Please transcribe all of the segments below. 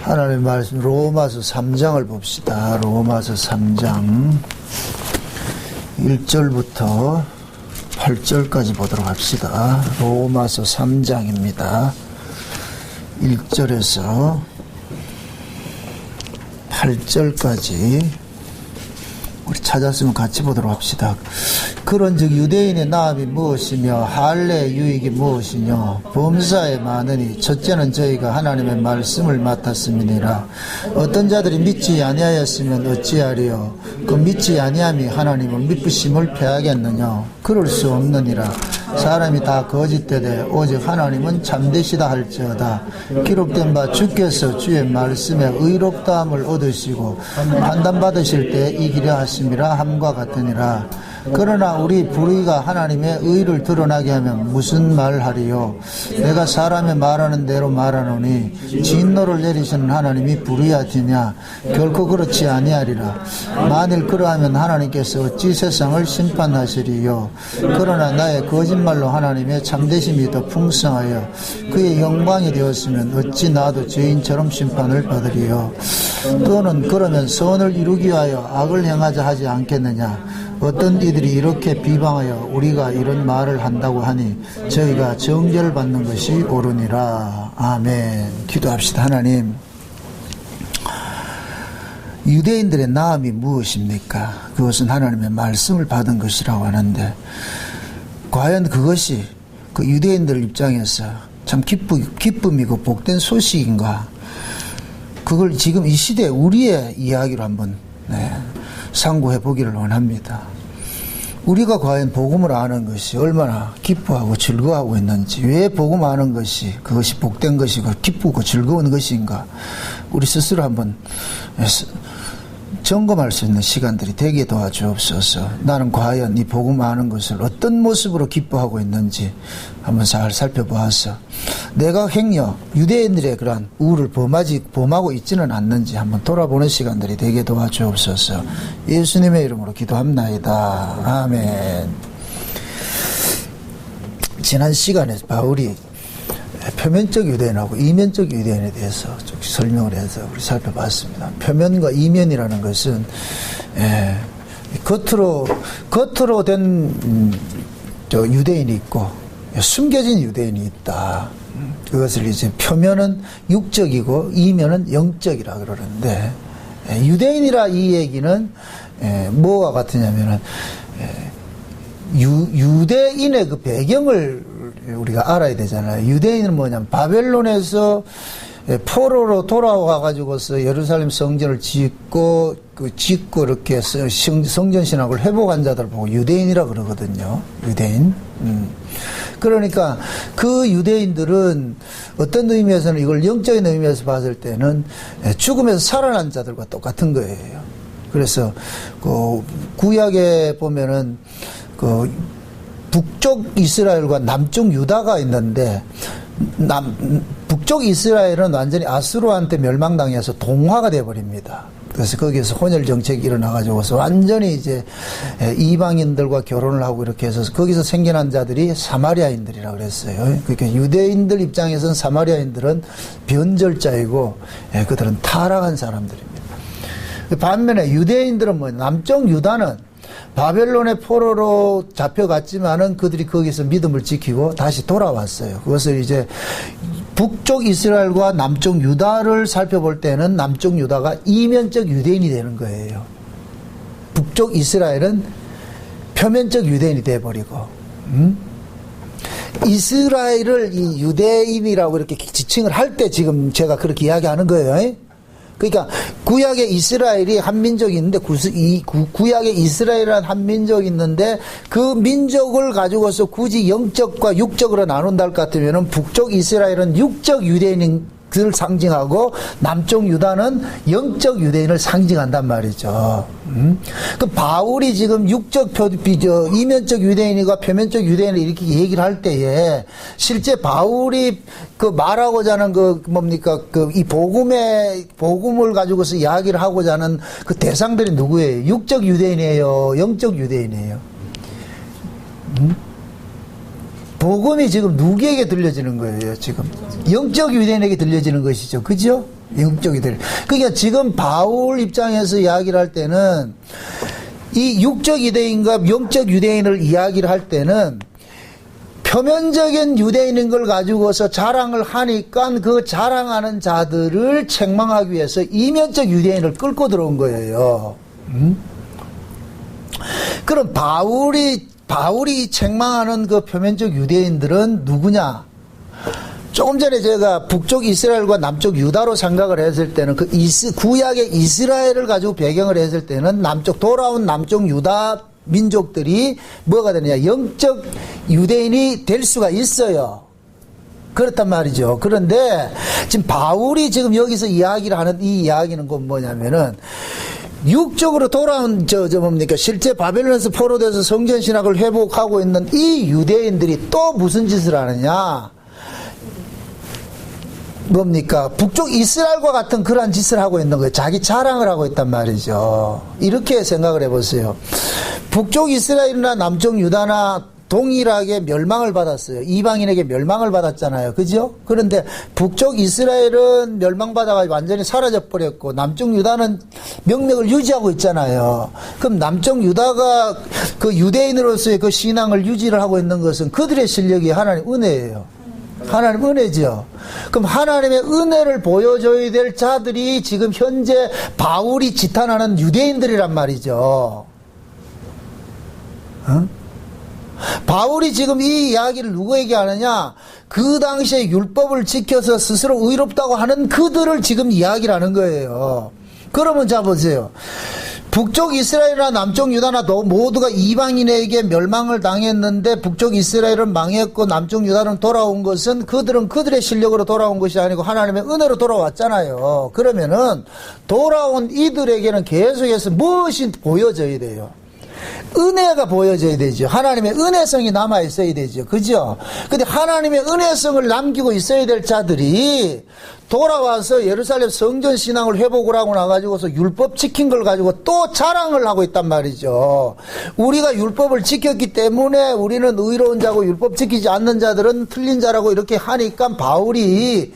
하나님의 말씀 로마서 3장을 봅시다. 로마서 3장 1절부터 8절까지 보도록 합시다. 로마서 3장입니다. 1절에서 8절까지 우리 찾았으면 같이 보도록 합시다. 그런즉 유대인의 나음이 무엇이며 할례의 유익이 무엇이뇨? 범사에 많으니 첫째는 저희가 하나님의 말씀을 맡았음이니라. 어떤 자들이 믿지 아니하였으면 어찌하리요? 그 믿지 아니함이 하나님을 미쁘심을 패하겠느냐? 그럴 수 없느니라. 사람이 다 거짓되되 오직 하나님은 참되시다 할지어다. 기록된 바 주께서 주의 말씀에 의롭다함을 얻으시고 판단받으실 때 이기려 하심이라 함과 같으니라. 그러나 우리 불의가 하나님의 의를 드러나게 하면 무슨 말하리요? 내가 사람의 말하는 대로 말하노니 진노를 내리시는 하나님이 불의하시냐? 결코 그렇지 아니하리라. 만일 그러하면 하나님께서 어찌 세상을 심판하시리요? 그러나 나의 거짓말로 하나님의 참되심이 더 풍성하여 그의 영광이 되었으면 어찌 나도 죄인처럼 심판을 받으리요? 또는 그러면 선을 이루기 위하여 악을 행하자 하지 않겠느냐? 어떤 이들이 이렇게 비방하여 우리가 이런 말을 한다고 하니 저희가 정죄를 받는 것이 옳으니라. 아멘. 기도합시다. 하나님, 유대인들의 나음이 무엇입니까? 그것은 하나님의 말씀을 받은 것이라고 하는데 과연 그것이 그 유대인들 입장에서 참 기쁨이고 복된 소식인가? 그걸 지금 이 시대에 우리의 이야기로 한번 상고해 보기를 원합니다. 우리가 과연 복음을 아는 것이 얼마나 기뻐하고 즐거워하고 있는지, 왜 복음 아는 것이 그것이 복된 것이고 기쁘고 즐거운 것인가, 우리 스스로 한번 점검할 수 있는 시간들이 되게 도와주옵소서. 나는 과연 이 복음 아는 것을 어떤 모습으로 기뻐하고 있는지 한번 잘 살펴보아서 내가 행여 유대인들의 그러한 우를 범하고 있지는 않는지 한번 돌아보는 시간들이 되게 도와주옵소서. 예수님의 이름으로 기도합나이다. 아멘. 지난 시간에 바울이 표면적 유대인하고 이면적 유대인에 대해서 좀 설명을 해서 우리 살펴봤습니다. 표면과 이면이라는 것은 겉으로 된 유대인이 있고 숨겨진 유대인이 있다. 그것을 이제 표면은 육적이고 이면은 영적이라 그러는데, 유대인이라 이 얘기는 뭐와 같으냐면은 유대인의 그 배경을 우리가 알아야 되잖아요. 유대인은 뭐냐면 바벨론에서 포로로 돌아와 가지고서 예루살렘 성전을 짓고 이렇게 성전 신학을 회복한 자들 보고 유대인이라 그러거든요. 유대인. 그러니까 그 유대인들은 어떤 의미에서는 이걸 영적인 의미에서 봤을 때는 죽음에서 살아난 자들과 똑같은 거예요. 그래서 그 구약에 보면은 그 북쪽 이스라엘과 남쪽 유다가 있는데 북쪽 이스라엘은 완전히 아수르한테 멸망당해서 동화가 되어버립니다. 그래서 거기에서 혼혈 정책이 일어나가지고서 완전히 이제 이방인들과 결혼을 하고 이렇게 해서 거기서 생겨난 자들이 사마리아인들이라 그랬어요. 그러니까 유대인들 입장에서는 사마리아인들은 변절자이고 그들은 타락한 사람들입니다. 반면에 유대인들은 남쪽 유다는 바벨론의 포로로 잡혀갔지만은 그들이 거기서 믿음을 지키고 다시 돌아왔어요. 그것을 이제 북쪽 이스라엘과 남쪽 유다를 살펴볼 때는 남쪽 유다가 이면적 유대인이 되는 거예요. 북쪽 이스라엘은 표면적 유대인이 돼버리고, 이스라엘을 이 유대인이라고 이렇게 지칭을 할 때 지금 제가 그렇게 이야기하는 거예요. 그러니까 구약의 이스라엘이 한 민족이 있는데 구약의 이스라엘이라는 한 민족이 있는데 그 민족을 가지고서 굳이 영적과 육적으로 나눈다 할 것 같으면 북쪽 이스라엘은 육적 유대인을 상징하고 남쪽 유다는 영적 유대인을 상징한단 말이죠. 그 바울이 지금 이면적 유대인과 표면적 유대인을 이렇게 얘기를 할 때에 실제 바울이 그 말하고자 하는 이 복음을 가지고서 이야기를 하고자 하는 그 대상들이 누구예요? 육적 유대인이에요? 영적 유대인이에요? 복음이 지금 누구에게 들려지는 거예요? 지금 영적 유대인에게 들려지는 것이죠. 그죠? 영적 유대인. 그러니까 지금 바울 입장에서 이야기를 할 때는 이 육적 유대인과 영적 유대인을 이야기를 할 때는 표면적인 유대인인 걸 가지고서 자랑을 하니까 그 자랑하는 자들을 책망하기 위해서 이면적 유대인을 끌고 들어온 거예요. 그럼 바울이 책망하는 그 표면적 유대인들은 누구냐? 조금 전에 제가 북쪽 이스라엘과 남쪽 유다로 생각을 했을 때는 그 구약의 이스라엘을 가지고 배경을 했을 때는 돌아온 남쪽 유다 민족들이 뭐가 되느냐? 영적 유대인이 될 수가 있어요. 그렇단 말이죠. 그런데 지금 바울이 지금 여기서 이야기를 하는 이 이야기는 건 뭐냐면은 육적으로 돌아온 뭡니까? 실제 바벨론에서 포로돼서 성전 신학을 회복하고 있는 이 유대인들이 또 무슨 짓을 하느냐? 뭡니까? 북쪽 이스라엘과 같은 그러한 짓을 하고 있는 거예요. 자기 자랑을 하고 있단 말이죠. 이렇게 생각을 해보세요. 북쪽 이스라엘이나 남쪽 유다나 동일하게 멸망을 받았어요. 이방인에게 멸망을 받았잖아요. 그죠? 그런데 북쪽 이스라엘은 멸망받아가지고 완전히 사라져버렸고 남쪽 유다는 명맥을 유지하고 있잖아요. 그럼 남쪽 유다가 그 유대인으로서의 그 신앙을 유지를 하고 있는 것은 그들의 실력이 하나님 은혜예요. 하나님 은혜죠. 그럼 하나님의 은혜를 보여줘야 될 자들이 지금 현재 바울이 지탄하는 유대인들이란 말이죠. 바울이 지금 이 이야기를 누구에게 하느냐? 그 당시에 율법을 지켜서 스스로 의롭다고 하는 그들을 지금 이야기를 하는 거예요. 그러면 자 보세요. 북쪽 이스라엘이나 남쪽 유다나 모두가 이방인에게 멸망을 당했는데 북쪽 이스라엘은 망했고 남쪽 유다는 돌아온 것은 그들은 그들의 실력으로 돌아온 것이 아니고 하나님의 은혜로 돌아왔잖아요. 그러면은 돌아온 이들에게는 계속해서 무엇이 보여져야 돼요? 은혜가 보여져야 되죠. 하나님의 은혜성이 남아 있어야 되죠. 그죠? 근데 하나님의 은혜성을 남기고 있어야 될 자들이 돌아와서 예루살렘 성전 신앙을 회복을 하고 나가지고서 율법 지킨 걸 가지고 또 자랑을 하고 있단 말이죠. 우리가 율법을 지켰기 때문에 우리는 의로운 자고 율법 지키지 않는 자들은 틀린 자라고 이렇게 하니까 바울이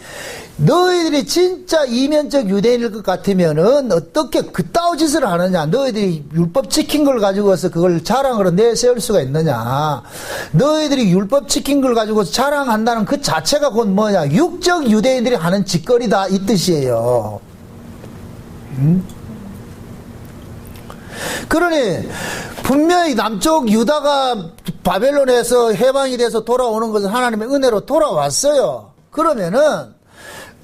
너희들이 진짜 이면적 유대인일 것 같으면은 어떻게 그따위 짓을 하느냐? 너희들이 율법 지킨 걸 가지고서 그걸 자랑으로 내세울 수가 있느냐? 너희들이 율법 지킨 걸 가지고 자랑한다는 그 자체가 곧 뭐냐? 육적 유대인들이 하는 짓거리다 이 뜻이에요. 그러니 분명히 남쪽 유다가 바벨론에서 해방이 돼서 돌아오는 것은 하나님의 은혜로 돌아왔어요. 그러면은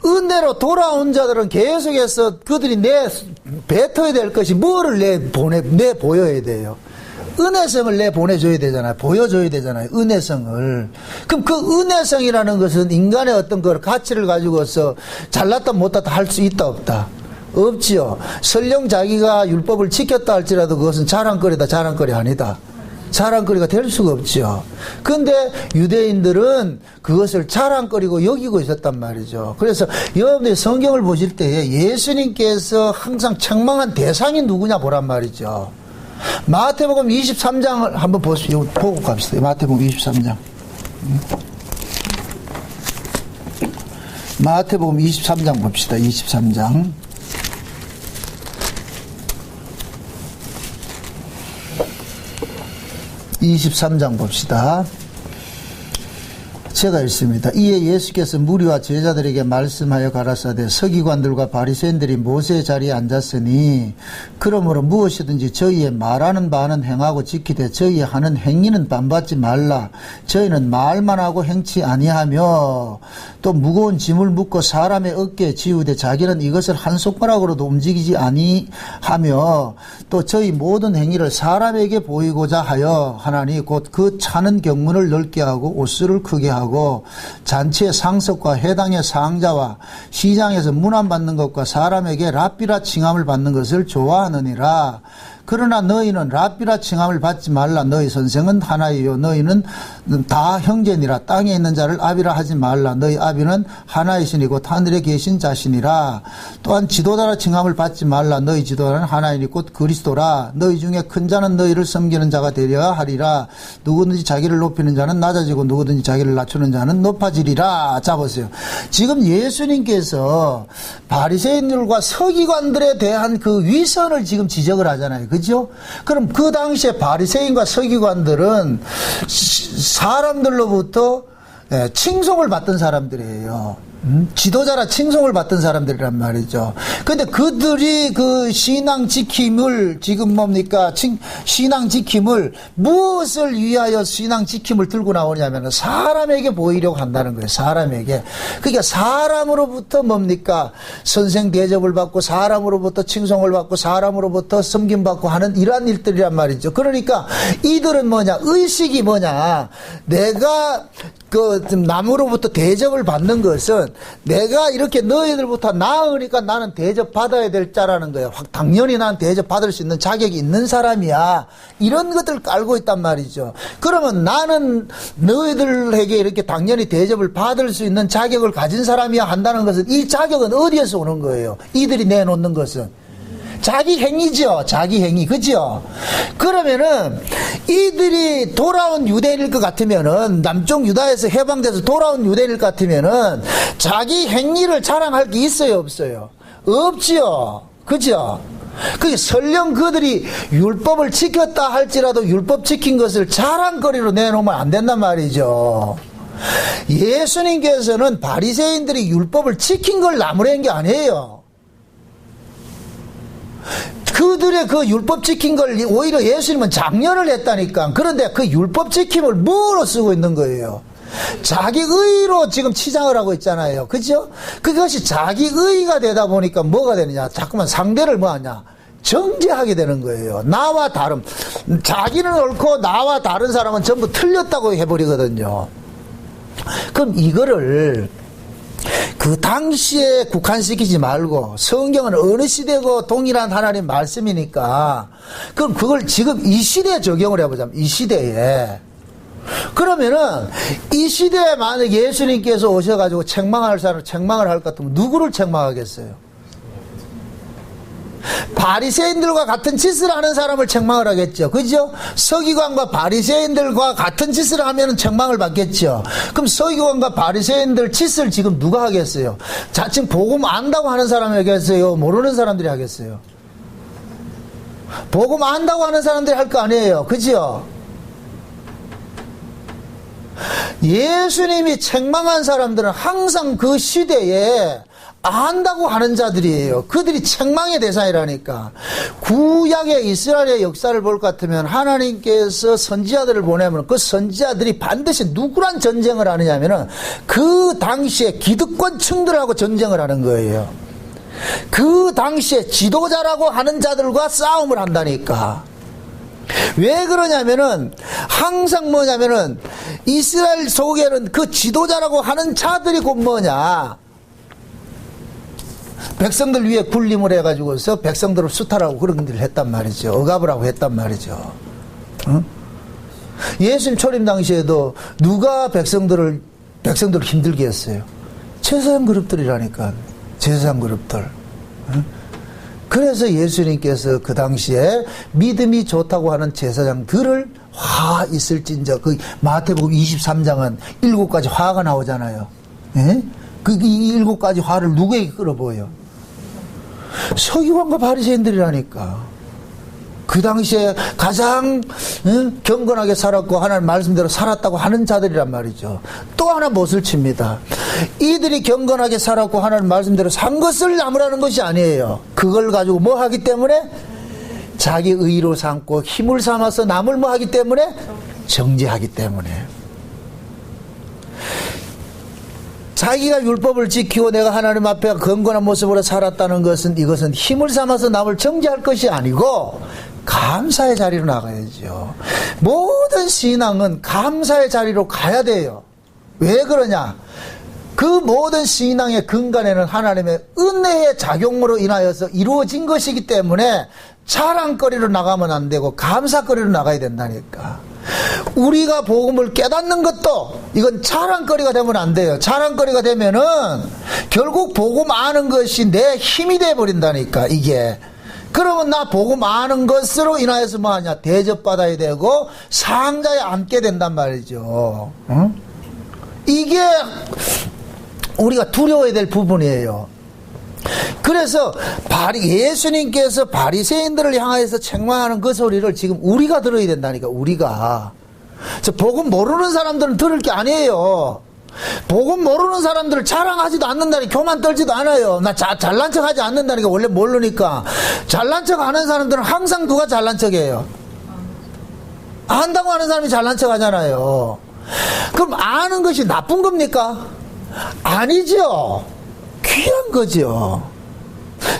은혜로 돌아온 자들은 계속해서 그들이 뱉어야 될 것이 뭐를 내보여야 돼요? 은혜성을 내보내줘야 되잖아요. 보여줘야 되잖아요. 은혜성을. 그럼 그 은혜성이라는 것은 인간의 어떤 그 가치를 가지고서 잘났다 못났다 할 수 있다 없다? 없지요. 설령 자기가 율법을 지켰다 할지라도 그것은 자랑거리다 자랑거리 아니다. 자랑거리가 될 수가 없죠. 그런데 유대인들은 그것을 자랑거리고 여기고 있었단 말이죠. 그래서 여러분들이 성경을 보실 때 예수님께서 항상 책망한 대상이 누구냐 보란 말이죠. 마태복음 23장을 한번 보고 갑시다. 마태복음 23장. 마태복음 23장 봅시다. 23장. 23장 봅시다. 제가 읽습니다. 이에 예수께서 무리와 제자들에게 말씀하여 가라사대 서기관들과 바리새인들이 모세의 자리에 앉았으니 그러므로 무엇이든지 저희의 말하는 바는 행하고 지키되 저희의 하는 행위는 빤받지 말라. 저희는 말만 하고 행치 아니하며 또 무거운 짐을 묶고 사람의 어깨에 지우되 자기는 이것을 한 손가락으로도 움직이지 아니하며 또 저희 모든 행위를 사람에게 보이고자 하여 하나니 곧 그 차는 경문을 넓게 하고 옷수를 크게 하고 잔치의 상석과 회당의 상자와 시장에서 문안받는 것과 사람에게 랍비라 칭함을 받는 것을 좋아하느니라. 그러나 너희는 랍비라 칭함을 받지 말라. 너희 선생은 하나이요 너희는 다 형제니라. 땅에 있는 자를 아비라 하지 말라. 너희 아비는 하나이시니 곧 하늘에 계신 자신이라. 또한 지도자라 칭함을 받지 말라. 너희 지도자는 하나이니 곧 그리스도라. 너희 중에 큰 자는 너희를 섬기는 자가 되려야 하리라. 누구든지 자기를 높이는 자는 낮아지고 누구든지 자기를 낮추는 자는 높아지리라. 자 보세요. 지금 예수님께서 바리새인들과 서기관들에 대한 그 위선을 지금 지적을 하잖아요. 그죠? 그럼 그 당시에 바리새인과 서기관들은 사람들로부터 칭송을 받던 사람들이에요. 지도자라 칭송을 받던 사람들이란 말이죠. 근데 그들이 그 신앙 지킴을 지금 뭡니까? 신앙 지킴을 무엇을 위하여 신앙 지킴을 들고 나오냐면 사람에게 보이려고 한다는 거예요. 사람에게. 그러니까 사람으로부터 뭡니까? 선생 대접을 받고 사람으로부터 칭송을 받고 사람으로부터 섬김받고 하는 이러한 일들이란 말이죠. 그러니까 이들은 뭐냐? 의식이 뭐냐? 내가 남으로부터 대접을 받는 것은 내가 이렇게 너희들부터 나으니까 나는 대접받아야 될 자라는 거예요. 당연히 난 대접받을 수 있는 자격이 있는 사람이야. 이런 것들을 깔고 있단 말이죠. 그러면 나는 너희들에게 이렇게 당연히 대접을 받을 수 있는 자격을 가진 사람이야 한다는 것은 이 자격은 어디에서 오는 거예요? 이들이 내놓는 것은. 자기 행위죠. 자기 행위. 그죠? 그러면은 이들이 돌아온 유대인일 것 같으면은 남쪽 유다에서 해방돼서 돌아온 유대인일 것 같으면은 자기 행위를 자랑할 게 있어요? 없어요? 없지요. 그죠? 그게 설령 그들이 율법을 지켰다 할지라도 율법 지킨 것을 자랑거리로 내놓으면 안 된단 말이죠. 예수님께서는 바리새인들이 율법을 지킨 걸 나무란 게 아니에요. 그들의 그 율법 지킨 걸 오히려 예수님은 장려를 했다니까. 그런데 그 율법 지킴을 뭐로 쓰고 있는 거예요? 자기 의로 지금 치장을 하고 있잖아요. 그죠? 그것이 자기 의가 되다 보니까 뭐가 되느냐? 자꾸만 상대를 뭐 하냐? 정죄하게 되는 거예요. 나와 다름. 자기는 옳고 나와 다른 사람은 전부 틀렸다고 해버리거든요. 그럼 이거를 그 당시에 국한시키지 말고 성경은 어느 시대고 동일한 하나님 말씀이니까 그럼 그걸 지금 이 시대에 적용을 해보자면 이 시대에 그러면은 이 시대에 만약 예수님께서 오셔가지고 책망할 사람을 책망을 할 것 같으면 누구를 책망하겠어요? 바리새인들과 같은 짓을 하는 사람을 책망을 하겠죠. 그죠? 서기관과 바리새인들과 같은 짓을 하면 책망을 받겠죠. 그럼 서기관과 바리새인들 짓을 지금 누가 하겠어요? 자칭 복음 안다고 하는 사람이 하겠어요? 모르는 사람들이 하겠어요? 복음 안다고 하는 사람들이 할 거 아니에요. 그죠? 예수님이 책망한 사람들은 항상 그 시대에 안다고 하는 자들이에요. 그들이 책망의 대상이라니까. 구약의 이스라엘의 역사를 볼 것 같으면 하나님께서 선지자들을 보내면 그 선지자들이 반드시 누구랑 전쟁을 하느냐면은 그 당시에 기득권층들하고 전쟁을 하는 거예요. 그 당시에 지도자라고 하는 자들과 싸움을 한다니까. 왜 그러냐면은 항상 뭐냐면은 이스라엘 속에는 그 지도자라고 하는 자들이 곧 뭐냐? 백성들 위에 군림을 해가지고서 백성들을 수탈하고 그런 일을 했단 말이죠. 억압을 하고 했단 말이죠. 응? 예수님 초림 당시에도 누가 백성들을 힘들게 했어요? 제사장 그룹들이라니까. 제사장 그룹들. 응? 그래서 예수님께서 그 당시에 믿음이 좋다고 하는 제사장들을 화 있을진저 그 마태복음 23장은 7가지 화가 나오잖아요. 예? 그 7가지 화를 누구에게 끌어보여요? 서기관과 바리새인들이라니까. 그 당시에 가장 경건하게 살았고 하나님 말씀대로 살았다고 하는 자들이란 말이죠. 또 하나 못을 칩니다. 이들이 경건하게 살았고 하나님 말씀대로 산 것을 나무라는 것이 아니에요. 그걸 가지고 뭐 하기 때문에? 자기 의로 삼고 힘을 삼아서 남을 뭐 하기 때문에? 정죄하기 때문에. 자기가 율법을 지키고 내가 하나님 앞에 건건한 모습으로 살았다는 것은 이것은 힘을 삼아서 남을 정죄할 것이 아니고 감사의 자리로 나가야죠. 모든 신앙은 감사의 자리로 가야 돼요. 왜 그러냐? 그 모든 신앙의 근간에는 하나님의 은혜의 작용으로 인하여서 이루어진 것이기 때문에 자랑거리로 나가면 안 되고 감사거리로 나가야 된다니까. 우리가 복음을 깨닫는 것도 이건 자랑거리가 되면 안 돼요. 자랑거리가 되면은 결국 복음 아는 것이 내 힘이 돼버린다니까, 이게. 그러면 나 복음 아는 것으로 인하여서 뭐 하냐? 대접받아야 되고 상자에 앉게 된단 말이죠. 응? 이게 우리가 두려워야 될 부분이에요. 그래서 예수님께서 바리새인들을 향하여서 책망하는 그 소리를 지금 우리가 들어야 된다니까, 우리가. 복음 모르는 사람들은 들을 게 아니에요. 복음 모르는 사람들을 자랑하지도 않는다니, 교만 떨지도 않아요. 나 잘난 척 하지 않는다니까, 원래 모르니까. 잘난 척 하는 사람들은 항상 누가 잘난 척이에요? 안다고 하는 사람이 잘난 척 하잖아요. 그럼 아는 것이 나쁜 겁니까? 아니죠. 귀한 거죠.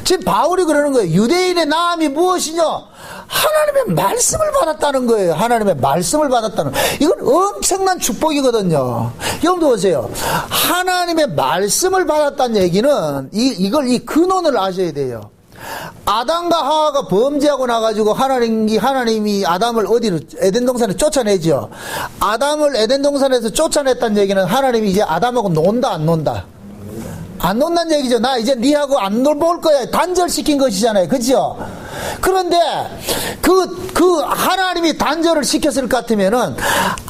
지금 바울이 그러는 거예요. 유대인의 나음이 무엇이냐? 하나님의 말씀을 받았다는 거예요. 하나님의 말씀을 받았다는. 이건 엄청난 축복이거든요. 여러분도 보세요. 하나님의 말씀을 받았다는 얘기는 이 근원을 아셔야 돼요. 아담과 하와가 범죄하고 나가지고 하나님이 아담을 어디로? 에덴 동산에 쫓아내죠. 아담을 에덴 동산에서 쫓아냈다는 얘기는 하나님이 이제 아담하고 논다, 안 논다? 안 논다는 얘기죠. 나 이제 니하고 안 놀볼 거야. 단절시킨 것이잖아요. 그죠? 그런데 그 하나님이 단절을 시켰을 것 같으면은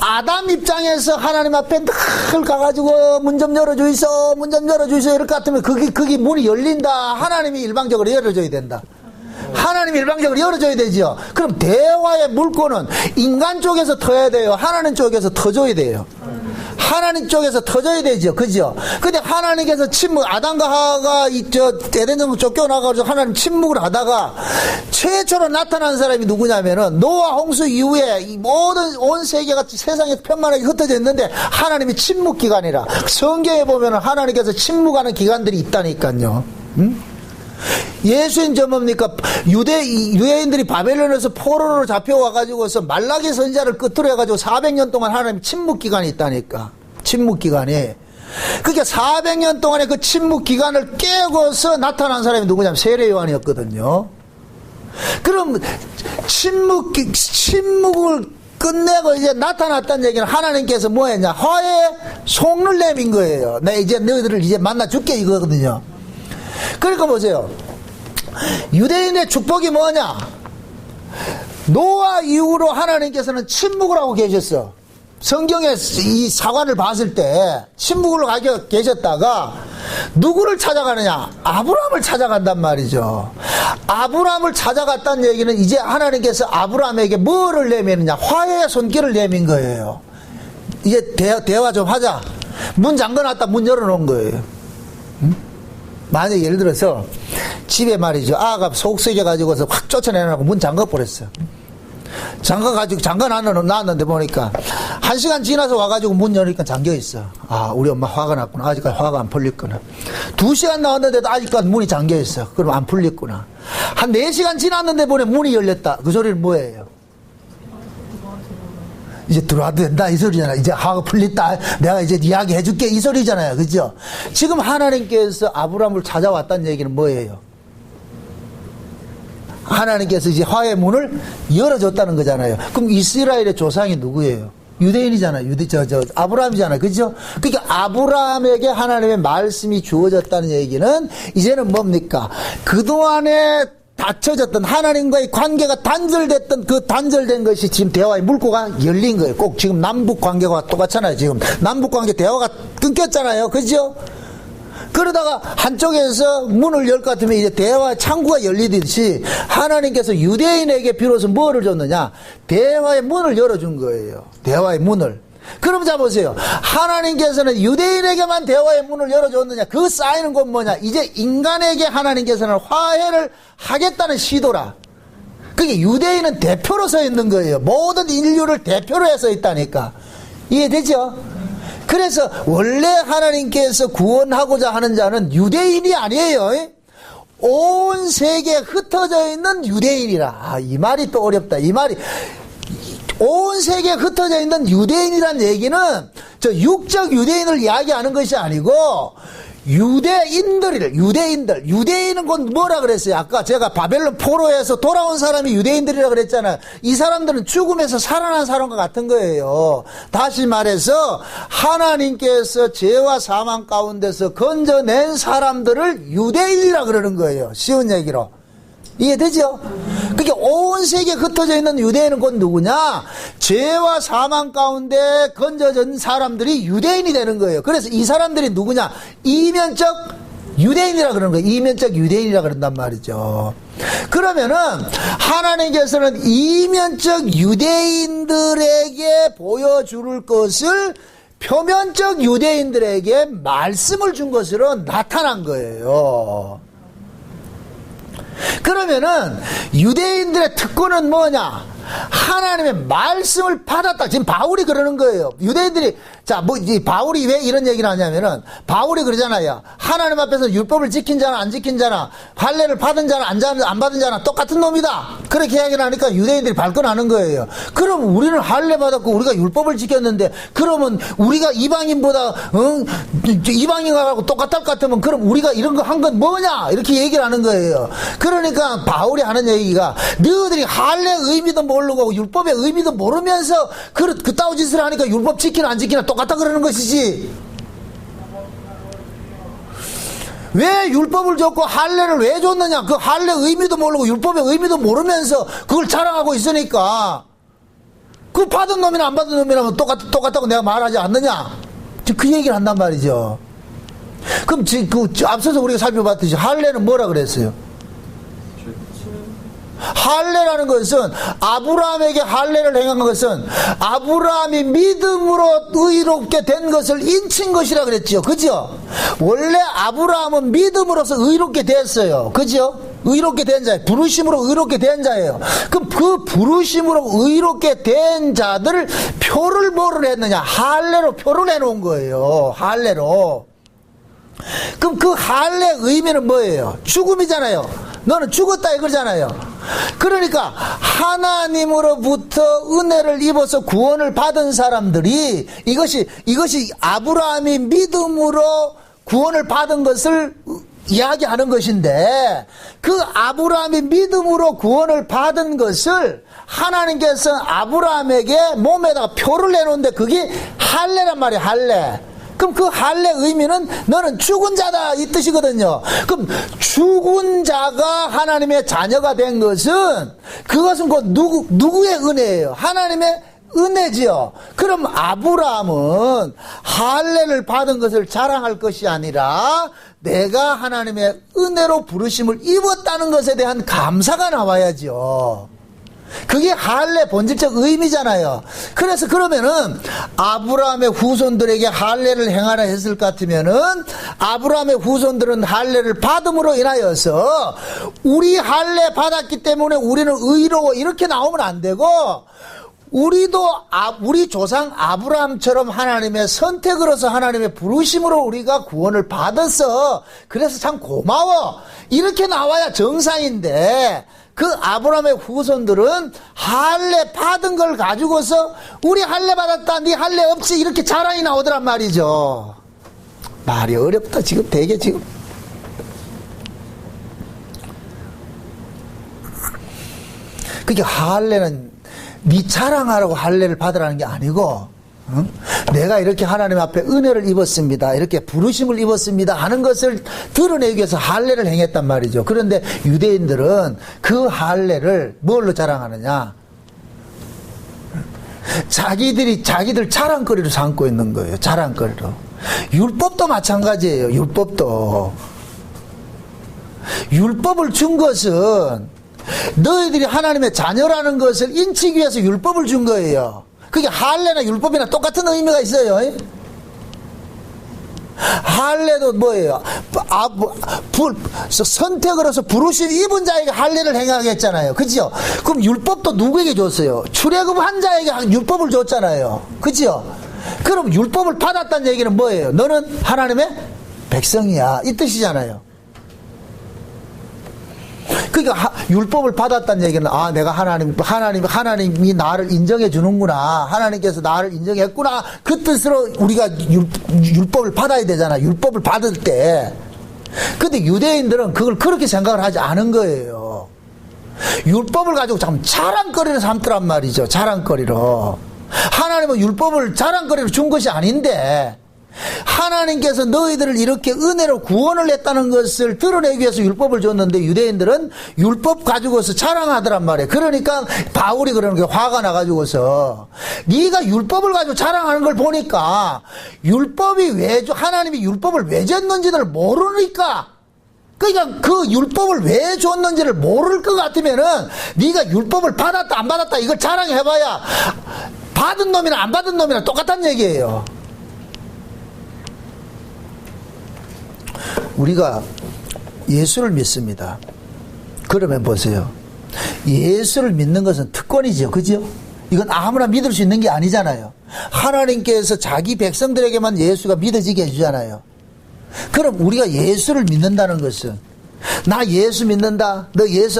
아담 입장에서 하나님 앞에 늘 가가지고 문 좀 열어주이소, 문 좀 열어주이소 이럴 것 같으면 그게 문이 열린다. 하나님이 일방적으로 열어줘야 된다. 하나님이 일방적으로 열어줘야 되죠. 그럼 대화의 물꼬는 인간 쪽에서 터야 돼요? 하나님 쪽에서 터줘야 돼요? 하나님 쪽에서 터져야 되죠. 그죠? 근데 하나님께서 아담과 하와가 에덴 동산 쫓겨나가지고 하나님 침묵을 하다가 최초로 나타난 사람이 누구냐면은 노아 홍수 이후에 이 모든 온 세계가 세상에 편만하게 흩어져 있는데 하나님이 침묵 기간이라. 성경에 보면은 하나님께서 침묵하는 기간들이 있다니까요. 응? 예수님 저 뭡니까? 유대인들이 바벨론에서 포로로 잡혀와가지고서 말라기 선지자를 끝으로 해가지고 400년 동안 하나님 침묵 기간이 있다니까. 침묵 기간이. 그러니까 400년 동안의 그 침묵 기간을 깨고서 나타난 사람이 누구냐면 세례 요한이었거든요. 그럼 침묵을 끝내고 이제 나타났다는 얘기는 하나님께서 뭐 했냐? 화해 속을 내민 거예요. 나 이제 너희들을 이제 만나줄게 이거거든요. 그러니까 보세요. 유대인의 축복이 뭐냐? 노아 이후로 하나님께서는 침묵을 하고 계셨어. 성경의 이 사관을 봤을 때 침묵을 하고 계셨다가 누구를 찾아가느냐? 아브라함을 찾아간단 말이죠. 아브라함을 찾아갔다는 얘기는 이제 하나님께서 아브라함에게 뭐를 내미느냐? 화해의 손길을 내민 거예요. 이제 대화 좀 하자. 문 잠궈놨다 문 열어놓은 거예요. 응? 만약에 예를 들어서 집에 말이죠. 아가 속 썩여가지고서 확 쫓아내라고 문 잠궈버렸어. 잠궈놨는데 보니까 1시간 지나서 와가지고 문 열으니까 잠겨있어. 아, 우리 엄마 화가 났구나. 아직까지 화가 안 풀렸구나. 2시간 나왔는데도 아직까지 문이 잠겨있어. 그럼 안 풀렸구나. 한 4시간 지났는데 보니 문이 열렸다. 그 소리는 뭐예요? 이제 들어와도 된다 이 소리잖아. 이제 화가 풀렸다. 내가 이제 이야기 해줄게 이 소리잖아요. 그죠? 지금 하나님께서 아브라함을 찾아왔다는 얘기는 뭐예요? 하나님께서 이제 화해의 문을 열어줬다는 거잖아요. 그럼 이스라엘의 조상이 누구예요? 유대인이잖아요. 아브라함이잖아요. 그죠? 그러니까 아브라함에게 하나님의 말씀이 주어졌다는 얘기는 이제는 뭡니까? 그동안에 닫혀졌던 하나님과의 관계가 단절됐던 그 단절된 것이 지금 대화의 물꼬가 열린 거예요. 꼭 지금 남북 관계가 똑같잖아요. 지금 남북 관계 대화가 끊겼잖아요. 그죠? 그러다가 한쪽에서 문을 열 것 같으면 이제 대화의 창구가 열리듯이 하나님께서 유대인에게 비로소 뭐를 줬느냐? 대화의 문을 열어준 거예요. 대화의 문을. 그럼 자 보세요. 하나님께서는 유대인에게만 대화의 문을 열어줬느냐? 그 쌓이는 건 뭐냐? 이제 인간에게 하나님께서는 화해를 하겠다는 시도라. 그게 유대인은 대표로 서 있는 거예요. 모든 인류를 대표로 해서 있다니까. 이해되죠? 그래서 원래 하나님께서 구원하고자 하는 자는 유대인이 아니에요. 온 세계에 흩어져 있는 유대인이라. 아, 이 말이 또 어렵다. 이 말이 온 세계에 흩어져 있는 유대인이란 얘기는 저 육적 유대인을 이야기하는 것이 아니고 유대인은 곧 뭐라 그랬어요? 아까 제가 바벨론 포로에서 돌아온 사람이 유대인들이라 그랬잖아요. 이 사람들은 죽음에서 살아난 사람과 같은 거예요. 다시 말해서 하나님께서 죄와 사망 가운데서 건져낸 사람들을 유대인이라 그러는 거예요. 쉬운 얘기로. 이해되죠? 그게 온 세계에 흩어져 있는 유대인은 곧 누구냐? 죄와 사망 가운데 건져진 사람들이 유대인이 되는 거예요. 그래서 이 사람들이 누구냐? 이면적 유대인이라 그러는 거예요. 이면적 유대인이라 그런단 말이죠. 그러면은 하나님께서는 이면적 유대인들에게 보여줄 것을 표면적 유대인들에게 말씀을 준 것으로 나타난 거예요. 그러면은 유대인들의 특권은 뭐냐? 하나님의 말씀을 받았다. 지금 바울이 그러는 거예요. 유대인들이, 자, 이 바울이 왜 이런 얘기를 하냐면은, 바울이 그러잖아요. 하나님 앞에서 율법을 지킨 자나 안 지킨 자나, 할례를 받은 자나 안 받은 자나 똑같은 놈이다. 그렇게 이야기를 하니까 유대인들이 발끈하는 거예요. 그럼 우리는 할례 받았고 우리가 율법을 지켰는데, 그러면 우리가 이방인보다, 이방인하고 똑같을 것 같으면 그럼 우리가 이런 거 한 건 뭐냐? 이렇게 얘기를 하는 거예요. 그러니까 바울이 하는 얘기가, 너희들이 할례의 의미도 모르고 율법의 의미도 모르면서 그따위 짓을 하니까 율법 지키나 안 지키나 똑같다 그러는 것이지. 왜 율법을 줬고 할례를 왜 줬느냐? 그 할례 의미도 모르고 율법의 의미도 모르면서 그걸 자랑하고 있으니까 그 받은 놈이나 안 받은 놈이라면 똑같다고 내가 말하지 않느냐? 그 얘기를 한단 말이죠. 그럼 앞서서 우리가 살펴봤듯이 할례는 뭐라 그랬어요? 할례라는 것은, 아브라함에게 할례를 행한 것은 아브라함이 믿음으로 의롭게 된 것을 인친 것이라 그랬죠. 그죠? 원래 아브라함은 믿음으로서 의롭게 됐어요. 그죠? 의롭게 된 자예요. 부르심으로 의롭게 된 자예요. 그럼 그 부르심으로 의롭게 된 자들 표를 뭐를 했느냐? 할례로 표를 해놓은 거예요. 할례로. 그럼 그 할례 의미는 뭐예요? 죽음이잖아요. 너는 죽었다 이거잖아요. 그러니까 하나님으로부터 은혜를 입어서 구원을 받은 사람들이 이것이 아브라함이 믿음으로 구원을 받은 것을 이야기하는 것인데, 그 아브라함이 믿음으로 구원을 받은 것을 하나님께서 아브라함에게 몸에다가 표를 내놓는데 그게 할례란 말이에요. 할례. 그럼 그 할례 의미는 너는 죽은 자다 이 뜻이거든요. 그럼 죽은 자가 하나님의 자녀가 된 것은, 그것은 곧 누구의 은혜예요? 하나님의 은혜지요. 그럼 아브라함은 할례를 받은 것을 자랑할 것이 아니라 내가 하나님의 은혜로 부르심을 입었다는 것에 대한 감사가 나와야죠. 그게 할례 본질적 의미잖아요. 그래서 그러면은 아브라함의 후손들에게 할례를 행하라 했을 것 같으면은 아브라함의 후손들은 할례를 받음으로 인하여서 우리 할례 받았기 때문에 우리는 의로워 이렇게 나오면 안 되고, 우리도 우리 조상 아브라함처럼 하나님의 선택으로서 하나님의 부르심으로 우리가 구원을 받았어. 그래서 참 고마워. 이렇게 나와야 정상인데, 그 아브라함의 후손들은 할례 받은 걸 가지고서 우리 할례 받았다, 네 할례 없지, 이렇게 자랑이 나오더란 말이죠. 말이 어렵다 지금 되게 지금. 그게 할례는 네 자랑하라고 할례를 받으라는 게 아니고, 응? 내가 이렇게 하나님 앞에 은혜를 입었습니다, 이렇게 부르심을 입었습니다 하는 것을 드러내기 위해서 할례를 행했단 말이죠. 그런데 유대인들은 그 할례를 뭘로 자랑하느냐? 자기들 자랑거리로 삼고 있는 거예요. 자랑거리로. 율법도 마찬가지예요. 율법을 준 것은 너희들이 하나님의 자녀라는 것을 인치기 위해서 율법을 준 거예요. 그게 할례나 율법이나 똑같은 의미가 있어요. 할례도 뭐예요? 선택으로서 부르심 입은 자에게 할례를 행하게 했잖아요. 그죠? 그럼 율법도 누구에게 줬어요? 출애굽한 자에게 율법을 줬잖아요. 그죠? 그럼 율법을 받았다는 얘기는 뭐예요? 너는 하나님의 백성이야 이 뜻이잖아요. 그러니까 율법을 받았다는 얘기는 내가 하나님이 나를 인정해 주는구나. 하나님께서 나를 인정했구나. 그 뜻으로 우리가 율법을 받아야 되잖아. 율법을 받을 때. 근데 유대인들은 그걸 그렇게 생각을 하지 않은 거예요. 율법을 가지고 참 자랑거리로 삼더란 말이죠. 자랑거리로. 하나님은 율법을 자랑거리로 준 것이 아닌데 하나님께서 너희들을 이렇게 은혜로 구원을 했다는 것을 드러내기 위해서 율법을 줬는데 유대인들은 율법 가지고서 자랑하더란 말이에요. 그러니까 바울이 그러는 게 화가 나가지고서 네가 율법을 가지고 자랑하는 걸 보니까 하나님이 율법을 왜 줬는지를 모르니까, 그러니까 그 율법을 왜 줬는지를 모를 것 같으면은 네가 율법을 받았다 안 받았다 이걸 자랑해봐야 받은 놈이나 안 받은 놈이나 똑같다는 얘기예요. 우리가 예수를 믿습니다. 그러면 보세요. 예수를 믿는 것은 특권이죠. 그죠? 이건 아무나 믿을 수 있는 게 아니잖아요. 하나님께서 자기 백성들에게만 예수가 믿어지게 해주잖아요. 그럼 우리가 예수를 믿는다는 것은 나 예수 믿는다.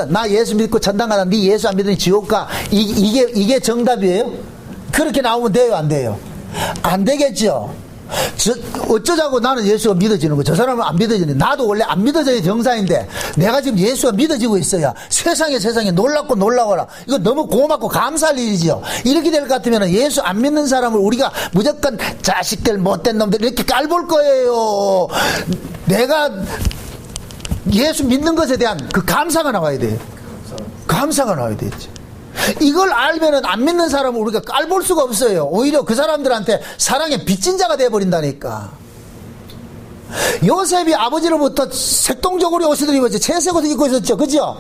나 예수 믿고 천당 가다. 네 예수 안 믿으니 지옥 가. 이게 정답이에요? 그렇게 나오면 돼요? 안 돼요? 안 되겠죠? 어쩌자고 나는 예수가 믿어지는 거, 저 사람은 안 믿어지는데, 나도 원래 안 믿어져야 정상인데 내가 지금 예수가 믿어지고 있어야 세상에 놀랍고 놀라워라. 이거 너무 고맙고 감사할 일이죠. 이렇게 될 것 같으면 예수 안 믿는 사람을 우리가 무조건 자식들 못된 놈들 이렇게 깔볼 거예요. 내가 예수 믿는 것에 대한 그 감사가 나와야 돼요. 감사가 나와야 되지. 이걸 알면은 안 믿는 사람을 우리가 깔볼 수가 없어요. 오히려 그 사람들한테 사랑의 빚진 자가 되어버린다니까. 요셉이 아버지로부터 색동저고리 옷을 입었지, 채색 옷을 입고 있었죠. 그죠?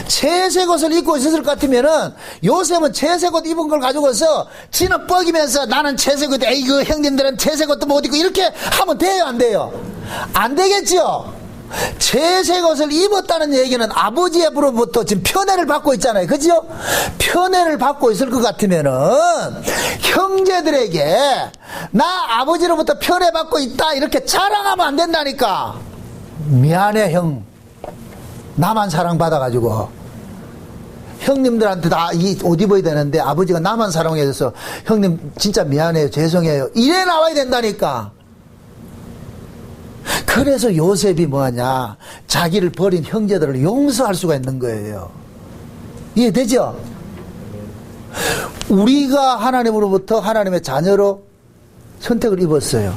채색 옷을 입고 있었을 것 같으면은 요셉은 채색 옷 입은 걸 가지고서 지는 뻐기면서 나는 채색 옷, 에이 그 형님들은 채색 옷도 못 입고 이렇게 하면 돼요 안 돼요? 안 되겠죠? 채색 옷을 입었다는 얘기는 아버지로부터 지금 편애를 받고 있잖아요. 그죠? 편애를 받고 있을 것 같으면은 형제들에게 나 아버지로부터 편애받고 있다 이렇게 자랑하면 안 된다니까. 미안해 형, 나만 사랑받아가지고 형님들한테 다 이 옷 입어야 되는데 아버지가 나만 사랑해줘서 형님 진짜 미안해요, 죄송해요, 이래 나와야 된다니까. 그래서 요셉이 뭐하냐, 자기를 버린 형제들을 용서할 수가 있는 거예요. 이해되죠? 우리가 하나님으로부터 하나님의 자녀로 선택을 입었어요.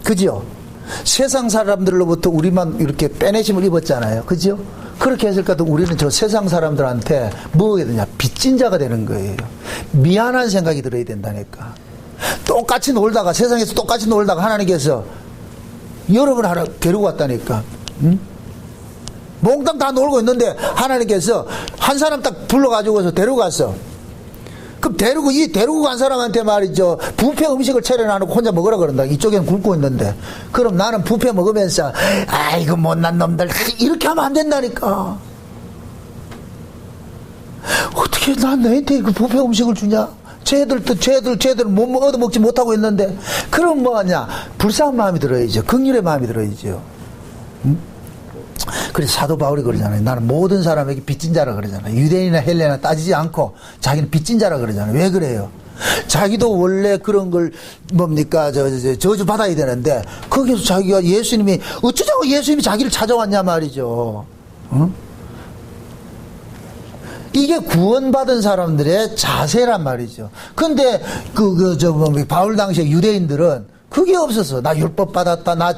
그죠? 세상 사람들로부터 우리만 이렇게 빼내심을 입었잖아요. 그죠? 그렇게 했을 것 같으면 우리는 저 세상 사람들한테 뭐가 되냐, 빚진 자가 되는 거예요. 미안한 생각이 들어야 된다니까. 똑같이 놀다가, 세상에서 똑같이 놀다가 하나님께서 여러분 하나 데리고 왔다니까. 응? 몽땅 다 놀고 있는데 하나님께서 한 사람 딱 불러가지고서 데리고 갔어. 그럼 데리고 간 사람한테 말이죠, 뷔페 음식을 차려놔놓고 혼자 먹으라 그런다. 이쪽에는 굶고 있는데. 그럼 나는 뷔페 먹으면서 아이고 못난 놈들 이렇게 하면 안 된다니까. 어떻게 난 너한테 그 뷔페 음식을 주냐? 쟤들 못 얻어먹지 못하고 있는데. 그럼 뭐하냐, 불쌍한 마음이 들어야죠. 긍휼의 마음이 들어야죠. 응? 그래서 사도 바울이 그러잖아요. 나는 모든 사람에게 빚진 자라 그러잖아요. 유대인이나 헬레나 따지지 않고 자기는 빚진 자라 그러잖아요. 왜 그래요? 자기도 원래 그런 걸 뭡니까 저주 받아야 되는데 거기서 자기가 예수님이 어쩌자고 예수님이 자기를 찾아왔냐 말이죠. 응? 이게 구원받은 사람들의 자세란 말이죠. 근데 바울 당시에 유대인들은 그게 없었어. 나 율법 받았다, 나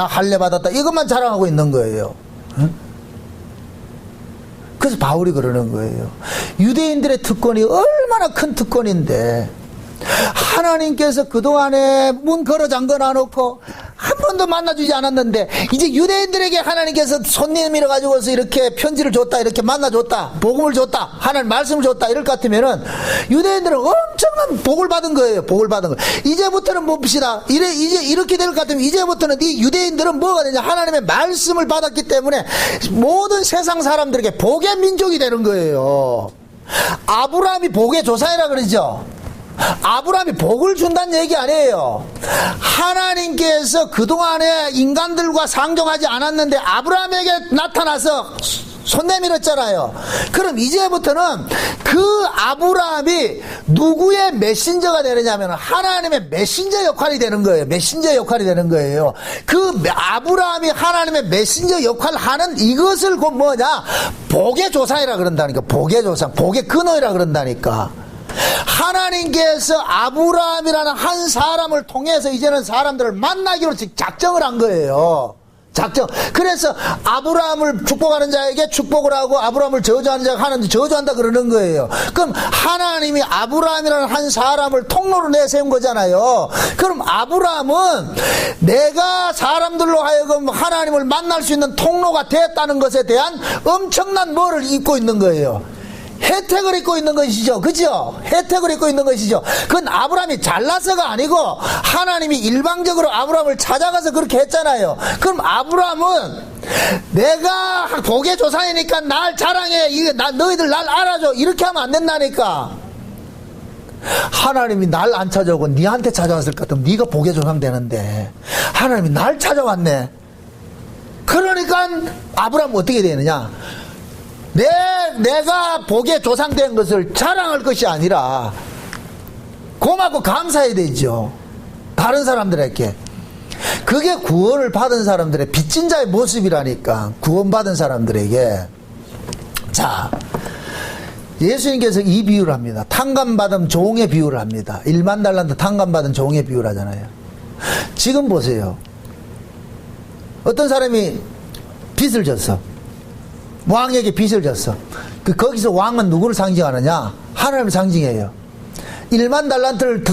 할례 받았다, 이것만 자랑하고 있는 거예요. 응? 그래서 바울이 그러는 거예요. 유대인들의 특권이 얼마나 큰 특권인데 하나님께서 그동안에 문 걸어 잠궈 놓고 한 번도 만나주지 않았는데 이제 유대인들에게 하나님께서 손님이라 가지고서 이렇게 편지를 줬다, 이렇게 만나줬다, 복음을 줬다, 하나님 말씀을 줬다 이럴 것 같으면은 유대인들은 엄청난 복을 받은 거예요. 복을 받은 거. 이제부터는 봅시다. 이제 이렇게 될 것 같으면 이제부터는 이 유대인들은 뭐가 되냐, 하나님의 말씀을 받았기 때문에 모든 세상 사람들에게 복의 민족이 되는 거예요. 아브라함이 복의 조상이라 그러죠. 아브라함이 복을 준다는 얘기 아니에요. 하나님께서 그동안에 인간들과 상종하지 않았는데 아브라함에게 나타나서 손 내밀었잖아요. 그럼 이제부터는 그 아브라함이 누구의 메신저가 되느냐면 하나님의 메신저 역할이 되는 거예요. 메신저 역할이 되는 거예요. 그 아브라함이 하나님의 메신저 역할을 하는 이것을 곧 뭐냐? 복의 조상이라 그런다니까. 복의 조상, 복의 근원이라 그런다니까. 하나님께서 아브라함이라는 한 사람을 통해서 이제는 사람들을 만나기로 작정을 한 거예요. 작정. 그래서 아브라함을 축복하는 자에게 축복을 하고 아브라함을 저주하는 자가 하나님을 저주한다 그러는 거예요. 그럼 하나님이 아브라함이라는 한 사람을 통로로 내세운 거잖아요. 그럼 아브라함은 내가 사람들로 하여금 하나님을 만날 수 있는 통로가 됐다는 것에 대한 엄청난 뭐를 입고 있는 거예요. 혜택을 입고 있는 것이죠. 그죠? 혜택을 입고 있는 것이죠. 그건 아브라함이 잘나서가 아니고 하나님이 일방적으로 아브라함을 찾아가서 그렇게 했잖아요. 그럼 아브라함은 내가 복의 조상이니까 날 자랑해. 너희들 날 알아줘. 이렇게 하면 안 된다니까. 하나님이 날 안 찾아오고 니한테 찾아왔을 것 같으면 니가 복의 조상 되는데 하나님이 날 찾아왔네. 그러니까 아브라함은 어떻게 되느냐? 내가 복의 조상된 것을 자랑할 것이 아니라 고맙고 감사해야 되죠. 다른 사람들에게. 그게 구원을 받은 사람들의 빚진 자의 모습이라니까. 구원받은 사람들에게. 자, 예수님께서 이 비유를 합니다. 탕감받은 종의 비유를 합니다. 1만 달란트 탕감받은 종의 비유를 하잖아요. 지금 보세요. 어떤 사람이 빚을 졌어. 왕에게 빚을 졌어. 거기서 왕은 누구를 상징하느냐? 하나님을 상징해요. 1만 달란트를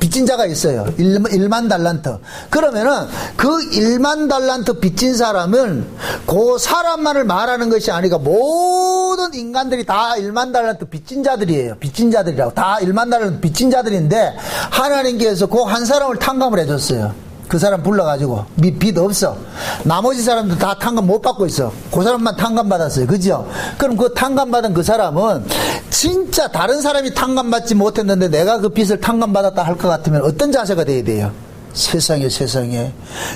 빚진 자가 있어요. 1만 달란트. 그러면은 그 1만 달란트 빚진 사람은 그 사람만을 말하는 것이 아니라 모든 인간들이 다 1만 달란트 빚진 자들이에요. 빚진 자들이라고. 다 1만 달란트 빚진 자들인데 하나님께서 그 한 사람을 탕감을 해줬어요. 그 사람 불러가지고 빚 없어. 나머지 사람들 다 탕감 못 받고 있어. 그 사람만 탕감 받았어요. 그죠? 그럼 그 탕감 받은 그 사람은 진짜 다른 사람이 탕감 받지 못했는데 내가 그 빚을 탕감 받았다 할 것 같으면 어떤 자세가 돼야 돼요? 세상에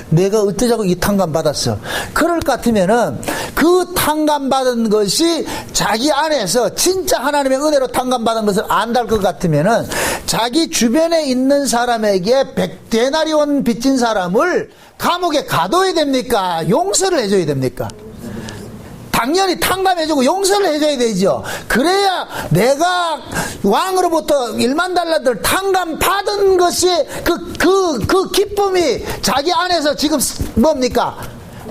내가 어쩌자고 이 탕감 받았어. 그럴 것 같으면은 그 탕감 받은 것이 자기 안에서 진짜 하나님의 은혜로 탕감 받은 것을 안달 것 같으면은 자기 주변에 있는 사람에게 100데나리온 빚진 사람을 감옥에 가둬야 됩니까? 용서를 해줘야 됩니까? 당연히 탕감해주고 용서를 해줘야 되죠. 그래야 내가 왕으로부터 1만 달러들 탕감받은 것이 그 기쁨이 자기 안에서 지금 뭡니까?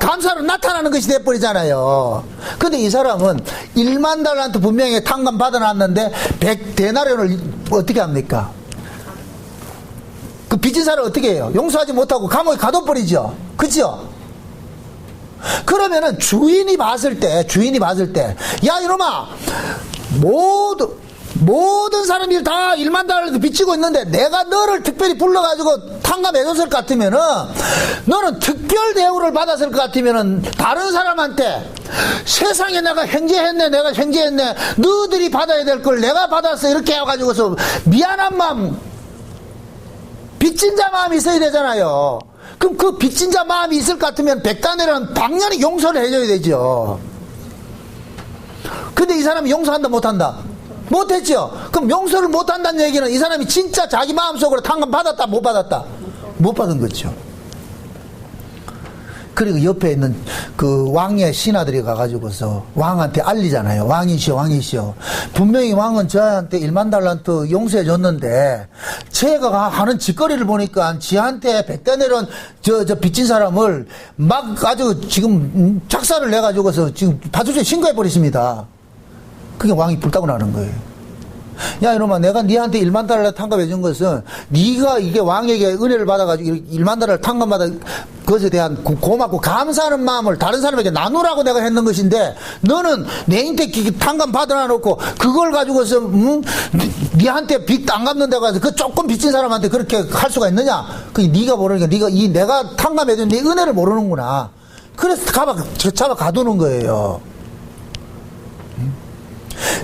감사로 나타나는 것이 돼버리잖아요. 근데 이 사람은 1만 달러한테 분명히 탕감 받아놨는데 100데나리온을 어떻게 합니까? 그 빚진 사람을 어떻게 해요? 용서하지 못하고 감옥에 가둬버리죠. 그죠? 그러면은 주인이 봤을 때, 야, 이놈아, 모든 사람들이 다 1만 달러도 빚지고 있는데 내가 너를 특별히 불러가지고 탕감해줬을 것 같으면은 너는 특별 대우를 받았을 것 같으면은 다른 사람한테 세상에 내가 행제했네, 너희들이 받아야 될 걸 내가 받았어. 이렇게 해가지고서 미안한 마음, 빚진 자 마음이 있어야 되잖아요. 그럼 그 빚진 자 마음이 있을 것 같으면 100데나리온은 당연히 용서를 해줘야 되죠. 근데 이 사람이 용서한다 못한다? 못했죠. 그럼 용서를 못한다는 얘기는 이 사람이 진짜 자기 마음속으로 탕감 받았다 못 받았다? 못 받은 거죠. 그리고 옆에 있는 그 왕의 신하들이 가가지고서 왕한테 알리잖아요. 왕이시오. 분명히 왕은 저한테 1만 달란트 용서해 줬는데 제가 하는 짓거리를 보니까 지한테 100데나리온 저 빚진 사람을 막 아주 지금 작사를 내가지고서 지금 파출소에 신고해 버리십니다. 그게 왕이 불타고 나는 거예요. 야, 이놈아, 내가 니한테 1만 달러 탕감해 준 것은 니가 이게 왕에게 은혜를 받아가지고 1만 달러를 탕감받아 그것에 대한 고맙고 감사하는 마음을 다른 사람에게 나누라고 내가 했는 것인데 너는 내한테 탕감 받아놔놓고 그걸 가지고서 니한테 빚 안 갚는다고 해서 그 조금 빚진 사람한테 그렇게 할 수가 있느냐? 그게 니가 모르니까 내가 탕감해 준 네 은혜를 모르는구나. 그래서 잡아 가두는 거예요.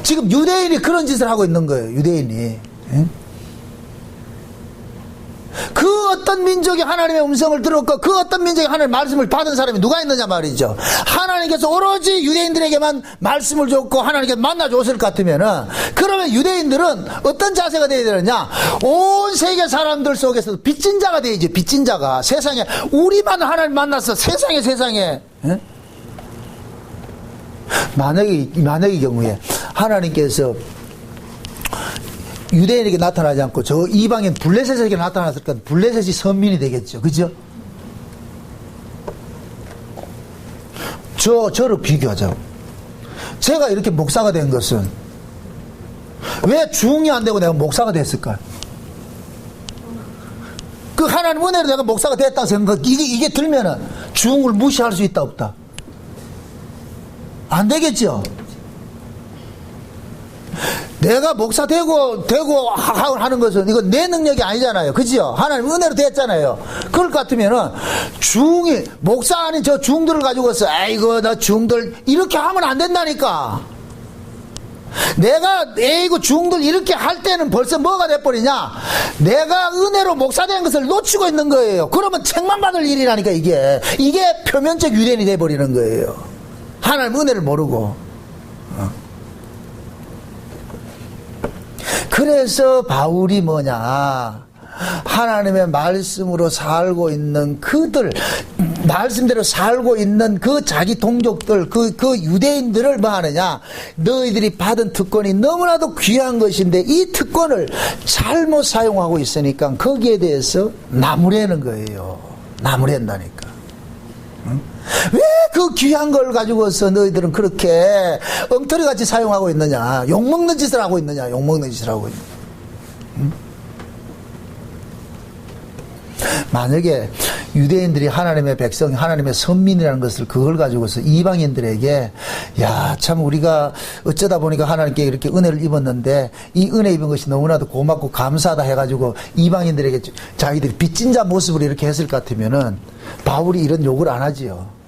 지금 유대인이 그런 짓을 하고 있는 거예요. 유대인이. 그 어떤 어떤 민족이 하나님의 음성을 들었고 그 어떤 민족이 하나님의 말씀을 받은 사람이 누가 있느냐 말이죠. 하나님께서 오로지 유대인들에게만 말씀을 줬고 하나님께서 만나줬을 것 같으면은, 그러면 유대인들은 어떤 자세가 되어야 되느냐, 온 세계 사람들 속에서도 빚진 자가 되야지. 빚진 자가 세상에 우리만 하나님 만났어. 세상에 에? 만약의 경우에 하나님께서 유대인에게 나타나지 않고 저 이방인 블레셋에게 나타났을 때 블레셋이 선민이 되겠죠. 그죠? 저를 비교하자고. 제가 이렇게 목사가 된 것은 왜 중이 안 되고 내가 목사가 됐을까? 그 하나님 은혜로 내가 목사가 됐다고 생각, 이게 들면은 중을 무시할 수 있다 없다? 안 되겠죠? 내가 목사 되고 하는 것은 이건 내 능력이 아니잖아요. 그죠? 하나님 은혜로 됐잖아요. 그럴 것 같으면은 목사 아닌 저 중들을 가지고서 아이고 나 중들 이렇게 하면 안 된다니까. 내가 중들 이렇게 할 때는 벌써 뭐가 돼버리냐, 내가 은혜로 목사 된 것을 놓치고 있는 거예요. 그러면 책만 받을 일이라니까. 이게 표면적 유대인이 돼버리는 거예요. 하나님 은혜를 모르고. 그래서 바울이 뭐냐, 하나님의 말씀으로 살고 있는 그들, 말씀대로 살고 있는 그 자기 동족들, 그 유대인들을 뭐 하느냐, 너희들이 받은 특권이 너무나도 귀한 것인데 이 특권을 잘못 사용하고 있으니까 거기에 대해서 나무래는 거예요. 나무랜다니까. 왜 그 귀한 걸 가지고서 너희들은 그렇게 엉터리같이 사용하고 있느냐, 욕먹는 짓을 하고 있느냐, 욕먹는 짓을 하고 있느냐. 만약에 유대인들이 하나님의 백성, 하나님의 선민이라는 것을 그걸 가지고서 이방인들에게, 야, 참 우리가 어쩌다 보니까 하나님께 이렇게 은혜를 입었는데 이 은혜 입은 것이 너무나도 고맙고 감사하다 해가지고 이방인들에게 자기들이 빚진 자 모습을 이렇게 했을 것 같으면은 바울이 이런 욕을 안 하지요.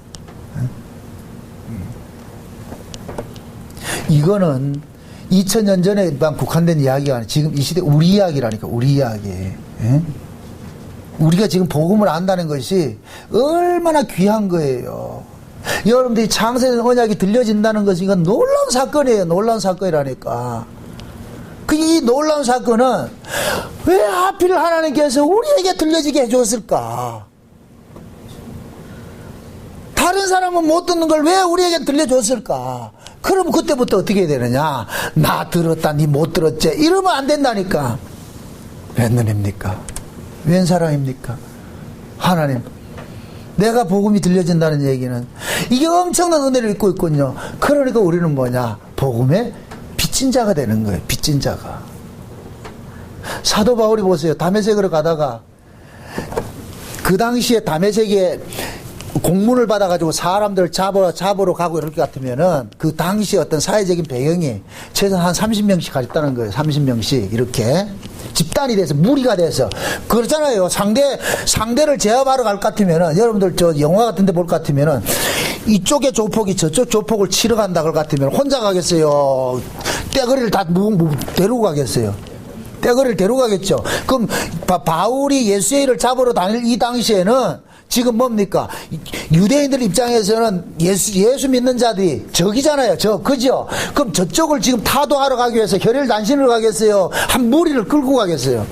이거는 2000년 전에만 국한된 이야기가 아니라 지금 이 시대 우리 이야기라니까. 우리 이야기. 예? 우리가 지금 복음을 안다는 것이 얼마나 귀한 거예요. 여러분들이 창세된 언약이 들려진다는 것이 이건 놀라운 사건이에요. 놀라운 사건이라니까. 이 놀라운 사건은 왜 하필 하나님께서 우리에게 들려지게 해줬을까? 다른 사람은 못 듣는 걸 왜 우리에게 들려줬을까? 그럼 그때부터 어떻게 해야 되느냐? 나 들었다, 니 못 들었지? 이러면 안 된다니까. 웬 눈입니까? 웬 사랑입니까? 하나님, 내가 복음이 들려진다는 얘기는 이게 엄청난 은혜를 입고 있군요. 그러니까 우리는 뭐냐? 복음의 빚진 자가 되는 거예요. 빚진 자가. 사도 바울이 보세요. 다메섹으로 가다가 그 당시에 다메섹에 공문을 받아가지고 사람들 잡으러 가고 이럴 것 같으면은 그 당시 어떤 사회적인 배경이 최소한 한 30명씩 가졌다는 거예요. 30명씩 이렇게 집단이 돼서 무리가 돼서 그렇잖아요. 상대를 제압하러 갈 것 같으면은, 여러분들 저 영화 같은 데 볼 것 같으면은 이쪽에 조폭이 저쪽 조폭을 치러 간다 그 같으면 혼자 가겠어요? 떼거리를 다 데리고 가겠어요? 떼거리를 데리고 가겠죠. 그럼 바울이 예수의 일을 잡으러 다닐 이 당시에는 지금 뭡니까? 유대인들 입장에서는 예수 믿는 자들이 적이잖아요. 그죠? 그럼 저쪽을 지금 타도하러 가기 위해서 혈혈단신을 가겠어요? 한 무리를 끌고 가겠어요?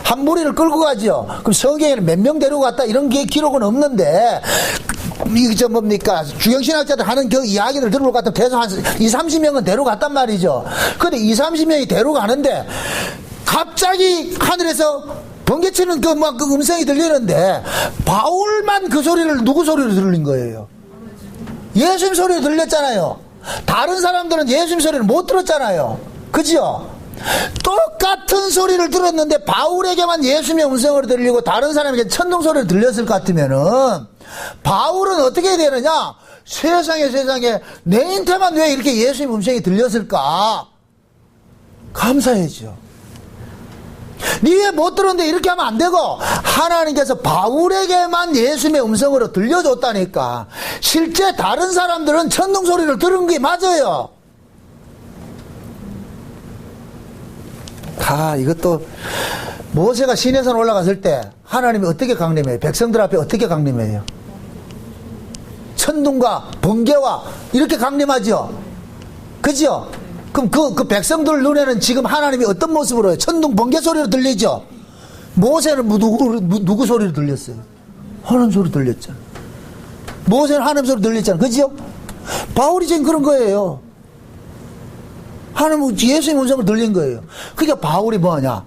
한 무리를 끌고 가죠? 그럼 성경에는 몇 명 데리고 갔다 이런 게 기록은 없는데, 이게 뭡니까? 주경신학자들 하는 그 이야기를 들어볼 것 같으면 대충 한 20-30명은 데려갔단 말이죠. 근데 20-30명이 데려가는데 갑자기 하늘에서 번개치는 그 음성이 들리는데 바울만 그 소리를 누구 소리로 들린 거예요? 예수님 소리로 들렸잖아요. 다른 사람들은 예수님 소리를 못 들었잖아요. 그죠? 똑같은 소리를 들었는데 바울에게만 예수님의 음성으로 들리고 다른 사람에게 천둥 소리를 들렸을 것 같으면은 바울은 어떻게 해야 되느냐? 세상에 내한테만 왜 이렇게 예수님 음성이 들렸을까? 감사해죠. 니 왜 못 들었는데 이렇게 하면 안 되고, 하나님께서 바울에게만 예수님의 음성으로 들려줬다니까. 실제 다른 사람들은 천둥 소리를 들은 게 맞아요. 이것도 모세가 시내산 올라갔을 때 하나님이 어떻게 강림해요? 백성들 앞에 어떻게 강림해요? 천둥과 번개와 이렇게 강림하죠. 그죠? 그럼 그 백성들 눈에는 지금 하나님이 어떤 모습으로 해요? 천둥 번개 소리로 들리죠. 모세는 누구 소리로 들렸어요? 하나님 소리 들렸잖아. 모세는 하나님 소리 들렸잖아. 그죠? 바울이 지금 그런 거예요. 하나님 예수의 음성을 들린 거예요. 그러니까 바울이 뭐하냐?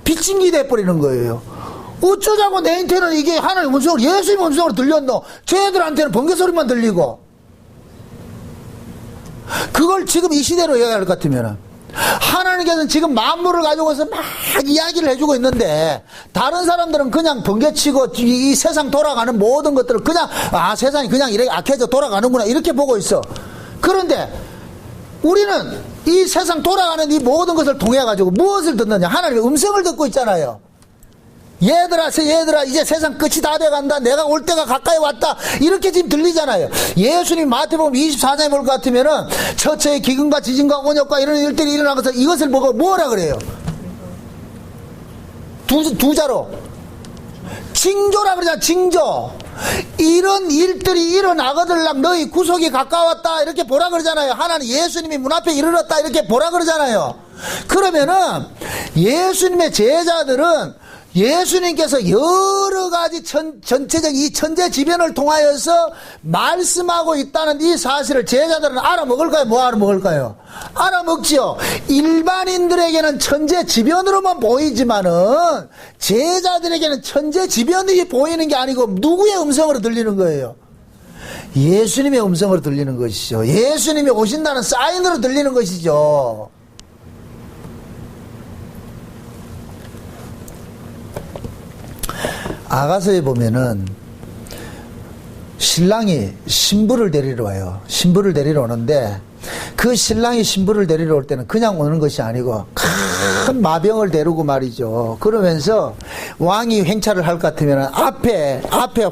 빚진기 돼버리는 거예요. 어쩌자고 내한테는 이게 하나님 음성을 예수의 음성으로 들렸노? 쟤들한테는 번개 소리만 들리고. 그걸 지금 이 시대로 이야기할 것 같으면 하나님께서는 지금 만물을 가지고서 막 이야기를 해주고 있는데 다른 사람들은 그냥 번개치고 이 세상 돌아가는 모든 것들을 그냥 세상이 그냥 이렇게 악해져 돌아가는구나 이렇게 보고 있어. 그런데 우리는 이 세상 돌아가는 이 모든 것을 통해 가지고 무엇을 듣느냐? 하나님의 음성을 듣고 있잖아요. 얘들아 이제 세상 끝이 다 돼간다. 내가 올 때가 가까이 왔다. 이렇게 지금 들리잖아요. 예수님 마태복음 24장에 볼 것 같으면은 처처의 기근과 지진과 온역과 이런 일들이 일어나서 이것을 보고 뭐라 그래요? 두 자로 징조라 그러잖아. 징조. 이런 일들이 일어나거들랑 너희 구속이 가까웠다 이렇게 보라 그러잖아요. 하나님 예수님이 문 앞에 이르렀다 이렇게 보라 그러잖아요. 그러면은 예수님의 제자들은 예수님께서 여러 가지 전체적 이 천재지변을 통하여서 말씀하고 있다는 이 사실을 제자들은 알아먹을까요? 뭐 알아먹을까요? 알아먹지요. 일반인들에게는 천재지변으로만 보이지만은 제자들에게는 천재지변이 보이는 게 아니고 누구의 음성으로 들리는 거예요? 예수님의 음성으로 들리는 것이죠. 예수님이 오신다는 사인으로 들리는 것이죠. 아가서에 보면은 신랑이 신부를 데리러 와요. 신부를 데리러 오는데 그 신랑이 신부를 데리러 올 때는 그냥 오는 것이 아니고 큰 마병을 데리고 말이죠. 그러면서 왕이 횡차를 할 것 같으면 앞에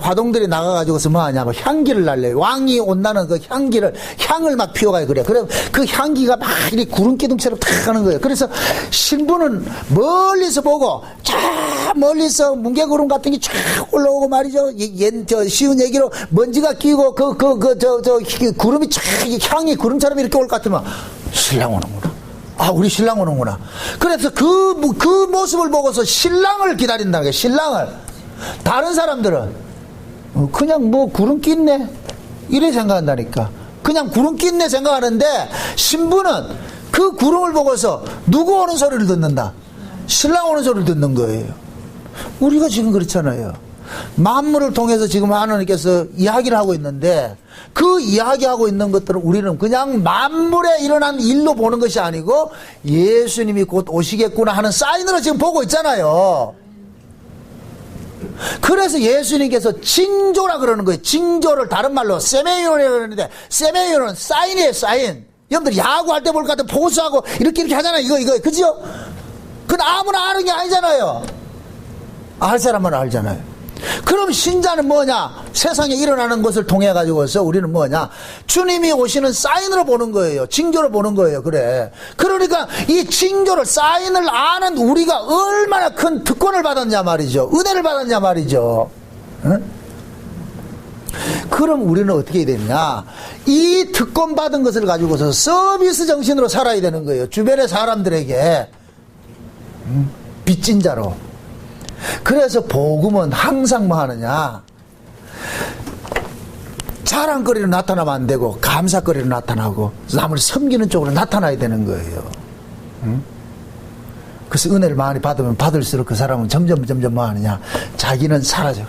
화동들이 나가가지고서 뭐 하냐면 향기를 날려요. 왕이 온다는 그 향을 막 피워가요. 그래. 그럼 그 향기가 막 이렇게 구름기둥처럼 탁 가는 거예요. 그래서 신부는 멀리서 보고 쫙 멀리서 뭉게구름 같은 게 쫙 올라오고 말이죠. 쉬운 얘기로 먼지가 끼고 구름이 쫙 향이 구름처럼 이렇게 올 것 같으면 신랑 오는구나. 우리 신랑 오는구나. 그래서 그 모습을 보고서 신랑을 기다린다는 거예요. 신랑을. 다른 사람들은 그냥 뭐 구름 낀네 이래 생각한다니까. 그냥 구름 낀네 생각하는데 신부는 그 구름을 보고서 누구 오는 소리를 듣는다? 신랑 오는 소리를 듣는 거예요. 우리가 지금 그렇잖아요. 만물을 통해서 지금 하나님께서 이야기를 하고 있는데 그 이야기하고 있는 것들은 우리는 그냥 만물에 일어난 일로 보는 것이 아니고 예수님이 곧 오시겠구나 하는 사인으로 지금 보고 있잖아요. 그래서 예수님께서 징조라 그러는 거예요. 징조를 다른 말로 세메이온이라고 그러는데 세메이온은 사인이에요. 사인. 여러분들 야구할 때 볼 것 같은 포수하고 이렇게 하잖아요. 이거 그죠? 그건 아무나 아는 게 아니잖아요. 알 사람은 알잖아요. 그럼 신자는 뭐냐? 세상에 일어나는 것을 통해 가지고서 우리는 뭐냐? 주님이 오시는 사인으로 보는 거예요. 징조로 보는 거예요. 그래. 그러니까 이 징조를 사인을 아는 우리가 얼마나 큰 특권을 받았냐 말이죠. 은혜를 받았냐 말이죠. 응? 그럼 우리는 어떻게 해야 되느냐? 이 특권 받은 것을 가지고서 서비스 정신으로 살아야 되는 거예요. 주변의 사람들에게 빚진 자로. 그래서 복음은 항상 뭐 하느냐? 자랑거리로 나타나면 안 되고 감사거리로 나타나고 남을 섬기는 쪽으로 나타나야 되는 거예요. 그래서 은혜를 많이 받으면 받을수록 그 사람은 점점 뭐 하느냐? 자기는 사라져.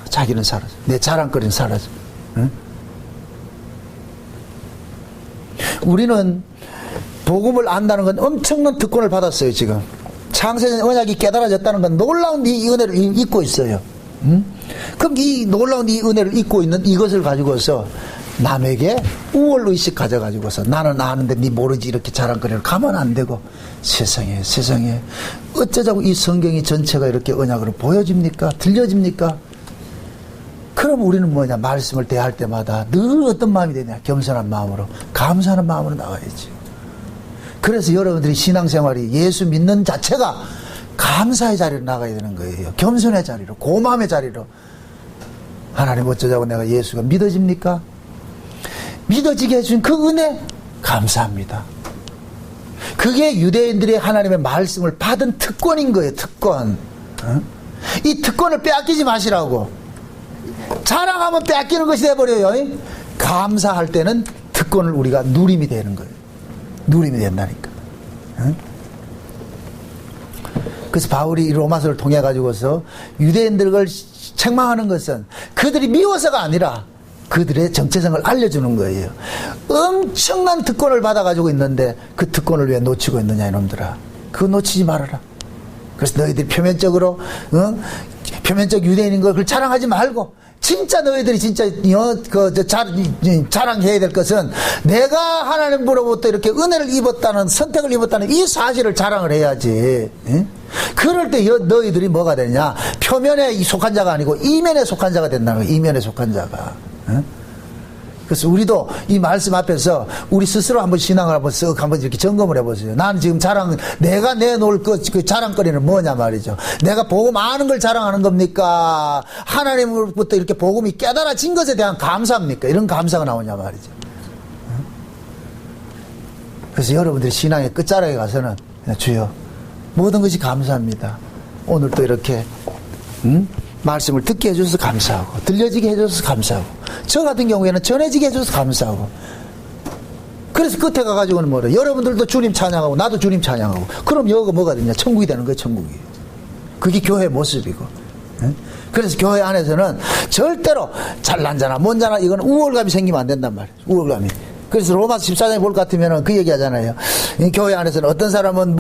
내 자랑거리는 사라져. 우리는 복음을 안다는 건 엄청난 특권을 받았어요. 지금 창세전 언약이 깨달아졌다는 건 놀라운 이 은혜를 잊고 있어요. 그럼 이 놀라운 이 은혜를 잊고 있는 이것을 가지고서 남에게 우월의식 가져가지고서 나는 아는데 네 모르지 이렇게 자랑거리를 가면 안 되고 세상에 어쩌자고 이 성경이 전체가 이렇게 언약으로 보여집니까? 들려집니까? 그럼 우리는 뭐냐? 말씀을 대할 때마다 늘 어떤 마음이 되냐? 겸손한 마음으로 감사하는 마음으로 나와야지. 그래서 여러분들이 신앙생활이 예수 믿는 자체가 감사의 자리로 나가야 되는 거예요. 겸손의 자리로, 고마움의 자리로. 하나님 어쩌자고 내가 예수가 믿어집니까? 믿어지게 해준 그 은혜 감사합니다. 그게 유대인들이 하나님의 말씀을 받은 특권인 거예요. 특권. 이 특권을 빼앗기지 마시라고. 자랑하면 빼앗기는 것이 돼버려요. 감사할 때는 특권을 우리가 누림이 되는 거예요. 누림이 된다니까. 그래서 바울이 로마서를 통해 가지고서 유대인들을 책망하는 것은 그들이 미워서가 아니라 그들의 정체성을 알려주는 거예요. 엄청난 특권을 받아가지고 있는데 그 특권을 왜 놓치고 있느냐 이놈들아. 그거 놓치지 말아라. 그래서 너희들이 표면적으로 표면적 유대인인 걸 그걸 자랑하지 말고 진짜 너희들이 진짜 자랑해야 될 것은 내가 하나님으로부터 이렇게 은혜를 입었다는 선택을 입었다는 이 사실을 자랑을 해야지. 그럴 때 너희들이 뭐가 되냐? 표면에 속한 자가 아니고 이면에 속한 자가 된다는 거예요. 이면에 속한 자가. 그래서 우리도 이 말씀 앞에서 우리 스스로 한번 신앙을 한번 쓱 한번 이렇게 점검을 해보세요. 나는 지금 내가 내놓을 그 자랑거리는 뭐냐 말이죠. 내가 복음 아는 걸 자랑하는 겁니까? 하나님으로부터 이렇게 복음이 깨달아진 것에 대한 감사입니까? 이런 감사가 나오냐 말이죠. 그래서 여러분들이 신앙의 끝자락에 가서는 주여 모든 것이 감사합니다. 오늘 또 이렇게 말씀을 듣게 해줘서 감사하고 들려지게 해줘서 감사하고 저 같은 경우에는 전해지게 해줘서 감사하고 그래서 끝에 가가지고는 뭐래 여러분들도 주님 찬양하고 나도 주님 찬양하고 그럼 여기가 뭐가 되냐 천국이 되는 거예요. 천국이. 그게 교회의 모습이고. 그래서 교회 안에서는 절대로 잘난자나 뭔자나 이건 우월감이 생기면 안 된단 말이에요. 우월감이. 그래서 로마서 14장에 볼 것 같으면 그 얘기 하잖아요. 교회 안에서는 어떤 사람은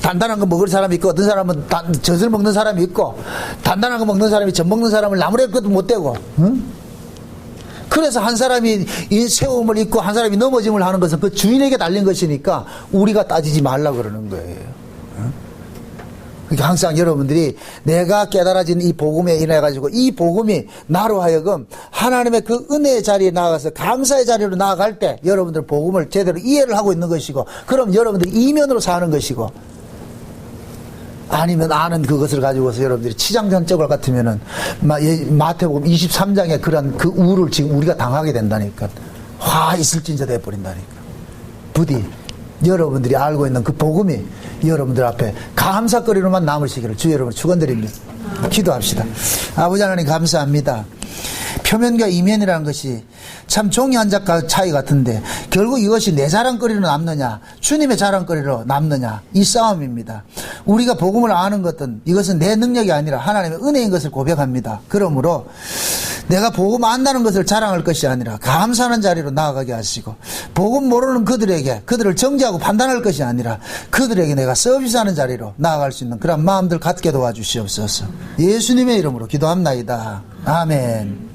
단단한 거 먹을 사람이 있고 어떤 사람은 젖을 먹는 사람이 있고 단단한 거 먹는 사람이 젖 먹는 사람을 나무랄 것도 못 되고 그래서 한 사람이 이 세움을 입고 한 사람이 넘어짐을 하는 것은 그 주인에게 달린 것이니까 우리가 따지지 말라 그러는 거예요. 그러니까 항상 여러분들이 내가 깨달아진 이 복음에 인해 가지고 이 복음이 나로 하여금 하나님의 그 은혜의 자리에 나아가서 감사의 자리로 나아갈 때 여러분들 복음을 제대로 이해를 하고 있는 것이고 그럼 여러분들이 이면으로 사는 것이고 아니면 아는 그것을 가지고서 여러분들이 치장전적을 같으면은 마태복음 23장에 그런 그 우를 지금 우리가 당하게 된다니까. 화 있을진저 돼버린다니까. 부디 여러분들이 알고 있는 그 복음이 여러분들 앞에 감사거리로만 남으시기를 주 여러분 축원드립니다. 기도합시다. 아버지 하나님 감사합니다. 표면과 이면이라는 것이 참 종이 한 짝과 차이 같은데 결국 이것이 내 자랑거리로 남느냐 주님의 자랑거리로 남느냐 이 싸움입니다. 우리가 복음을 아는 것은 이것은 내 능력이 아니라 하나님의 은혜인 것을 고백합니다. 그러므로 내가 복음 안다는 것을 자랑할 것이 아니라 감사하는 자리로 나아가게 하시고 복음 모르는 그들에게 그들을 정죄하고 판단할 것이 아니라 그들에게 내가 서비스하는 자리로 나아갈 수 있는 그런 마음들 갖게 도와주시옵소서. 예수님의 이름으로 기도합나이다. 아멘.